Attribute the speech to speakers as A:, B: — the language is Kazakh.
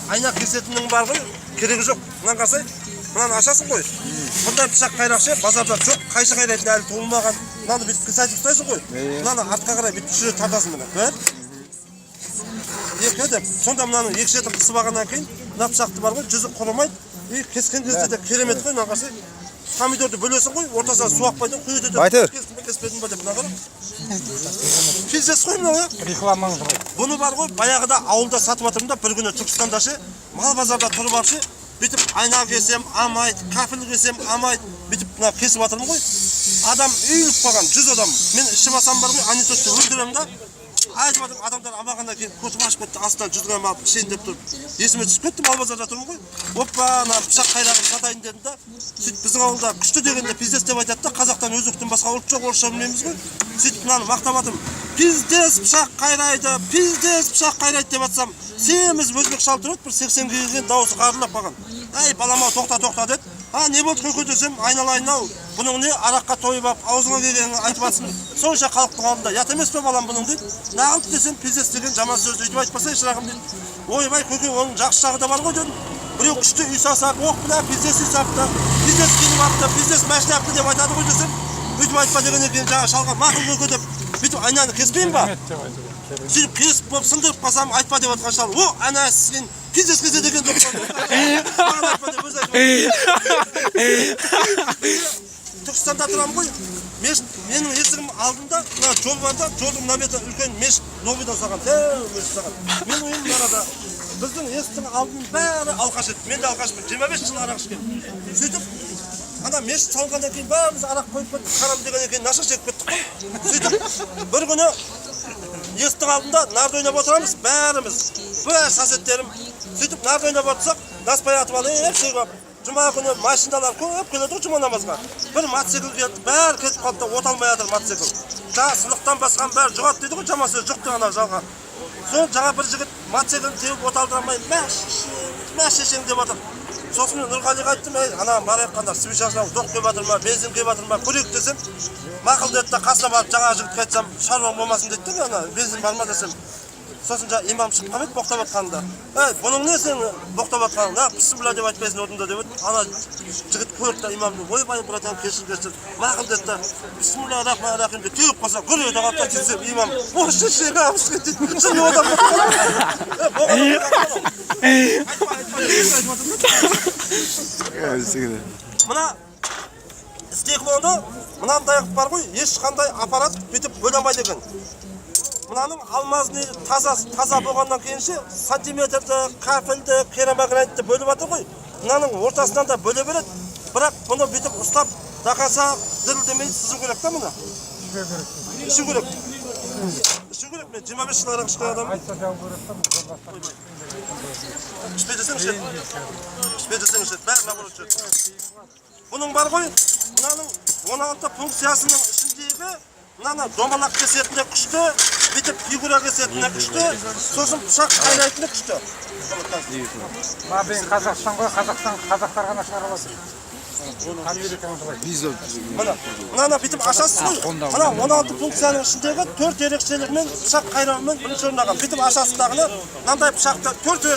A: Айна кесетінің бар ғой, керегі жоқ. Мынаны қарасай, мынаны ашасың ғой. Бұндай пышақ қайрақшы базарда жоқ, қайшы қайрайтын әлі туылмаған. Мынаны бүйтіп кесетіп ұстайсың ғой. Мынаны артқа қарай бүйтіп үшіре тартасың мына. Көр? Екі деп, сонда мынаны екі шетін қысып алғаннан кейін, мына пышақты бар ғой, жүзі құрымайды. Кескен кезде де керемет қой, мынаны қарасай. Помидорды бөлесің ғой, ортасынан су ақпайды, құйды деп. Кеспедің ба деп мына қара. Пиздес қой мынау,
B: рекламаңыз ғой.
A: Бұны бар ғой, баяғыда ауылда сатып жатырмын да, бір күні Түркістанда ше, мал базарда тұрып алшы, бүйтіп айна кесем, амайды, кафел кесем, амайды, бүйтіп мына кесіп жатырмын ғой. Адам үйіліп қалған, 100 адам. Мен ішіп алсам бар ғой, анекдотты өлтіремін да. Айтып жатырмын, адамдар амағаннан кейін көтіп ашып кетті, астынан 100 грамм алып ішейін деп тұрып. Есіме түсіп кетті, мал базарда тұрмын ғой. Оппа, ана пышақ қайрағын сатайын дедім да. Сөйтіп біздің ауылда күшті дегенде пиздес деп айтады да, қазақтан өзбектен басқа ұлт жоқ, орысша білмейміз ғой. Сөйтіп мынаны мақтап жатырмын. Пиздес пышақ қайрайды, пиздес пышақ қайрайды деп жатсам, семіз өзбек шал тұрады, бір 80 келген дауысы қарылап қалған. Ай, балам-ау, тоқта деді. Не болды көке десем, айналайын-ау. Бұның не араққа тойып алып, аузыңа келгенін айтып жатсың. Сонша халықтың алдында ят емес пе балам бұның дейді. Нағылып десем, пиздес деген жаман сөзді өйтіп айтпасай шырағым дейді. Ойбай көке, оның жақсы жағы да бар ғой дедім. Біреу күшті үй сасақ, оқ бұда пиздес үй сапты, пиздес киініп апты, пиздес мәшін апты деп айтады ғой десем. Өйтіп айтпа дегеннен кейін жаңа шалға мақұл көке деп, бүйтіп айнаны кеспейін ба? Сөйтіп кесіп болып сындырып қалсам айтпа деп жатқан шал. О, ана сен пиздес кесе деген деп қойды. Маған айтпа деп өзі айтпа. Түркістанда тұрамын ғой. Менің есігім алдында, мына жол бар да, жолдың мына беті үлкен мешіт лоббидан салған, тәу мешіт салған. Менің үйім арада. Біздің есіктің алдының бәрі алқаш еді. Мен де алқашпын. 25 жыл арақ ішкен. Сөйтіп, ана мешіт салғаннан кейін бәріміз арақ қойып кеттік, харам дегеннен кейін наша шегіп кеттік қой. Сөйтіп, бір күні есіктің алдында нарды ойнап отырамыз, бәріміз. Бір соседтерім. Сөйтіп, нарды ойнап отырсақ, наспай атып алып, шегіп. Жұма күні машиналар көп келеді ғой жұма намазға. Бір мотоцикл келді, бәрі кетіп қалды да, от алмай жатыр мотоцикл. Жаңа сынықтан басқан бәрі жұғады дейді ғой, жаман сөз жұқты ана жалға. Сол жаңа бір жігіт мотоциклін теуіп от алдырамай, мәш шешең деп жатыр. Сосын мен Нұрғалиға айттым, ана барайық қандар, свечасына доқ кеп жатыр ма, бензин кеп жатыр ма, көрейік десем, мақұл деді да, қасына барып жаңа жігітке айтсам, шаруаң болмасын деді де, ана бензин бар ма десем. Сосын жаңа имам шыққан еді боқтап жатқанында. Бұның не сен боқтап жатқаның? Бісміллә деп айтпайсың орнында деп еді. Ана жігіт көрді да имамды, ойбай братан кешір. Мақұл деді да, бісміллә рахман рахим деп теуіп қалса, гүр ете қалып та сөйтсем имам, осы шеге алып дейді. Шын одан мына стеклоны мынандай бар ғой, ешқандай аппарат бүйтіп бөле алмайды екен. Мынаның алмазный таза болғаннан кейінше сантиметрді, кафелді, керамогранитті бөліп жатыр ғой. Мынаның ортасынан да бөле береді. Бірақ бұны бүйтіп ұстап, дақаса дірілдемей сызу керек та мұны. Ішу керек. Мен 25 жыл арақ ішкен адаммын. Ішпе десең ішеді, бәрі набор ішеді. Бұның бар ғой, мынаның 16 функциясының ішіндегі мынаны домалақ кесетінде күшті, бүйтіп фигура кесетінде күшті, сосын пышақ қайрайтыны күшті.
B: Мен Қазақстан ғой, қазақтар ғана шығарып отыр.
A: Мынаны бүйтіп ашасыз ғой, мына 16 функцияның ішіндегі 4 ерекшелігімен пышақ қайрауымен бірінші орнаған. Бүйтіп ашасыз дағыны, мынандай пышақты 4